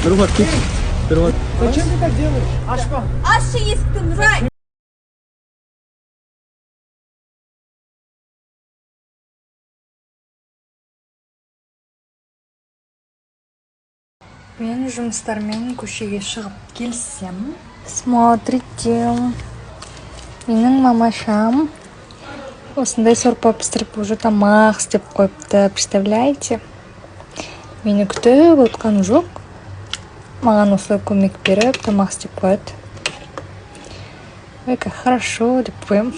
Перевод, перевод. Зачем ты так делаешь? Ашпа. Ашшы есікті Нұрай. Мен жұмыстармен көшеге шығып келсем, смотрите, менің мамашам осындай сорпа пісіріп уже тамақ істеп қойыпты, представляете? Мені күтіп отқан жоқ. Маған осылай көмек беріп, тамақ істеп қойды. Ой, как хорошо деп қоям.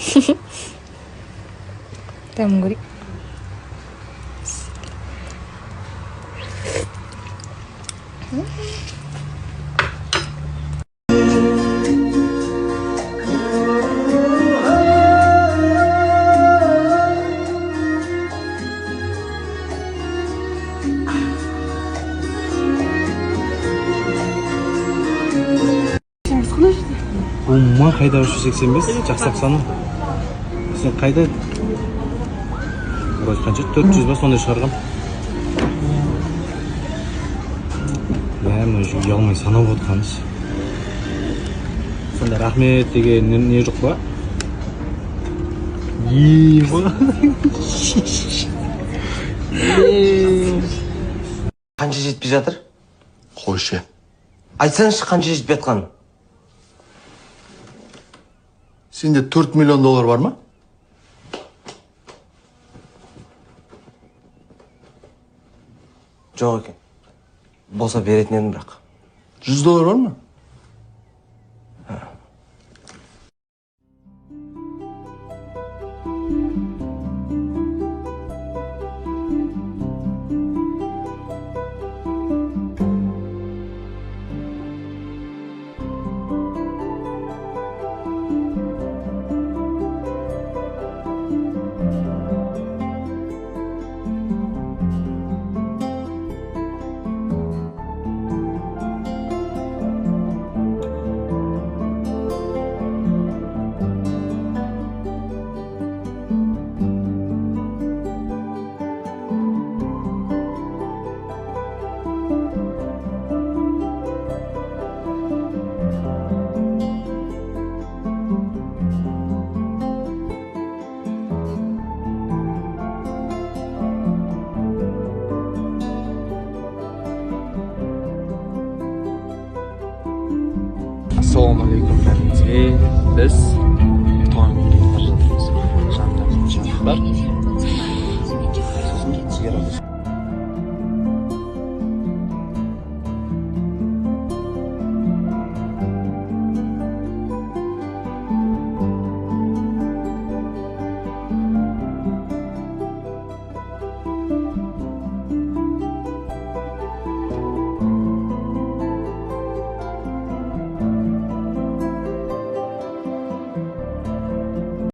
Там говорит. Умма қайда 385 жақсақ саны. Сен қайда? Вроде қанша 400 ба сондай шығарғам. Мына уже ұялмай санап отырғанбыз. Сонда рахмет деген не жоқ па? Қанша жетпей жатыр? Қойшы. Айтсаңшы қанша жетпей жатқанын? Сенде 4 миллион доллар бар ма? Жоқ екен. Болса беретін едім бірақ. 100 доллар бар ма? Assalomualaikum bardingizga. Biz tongga bor.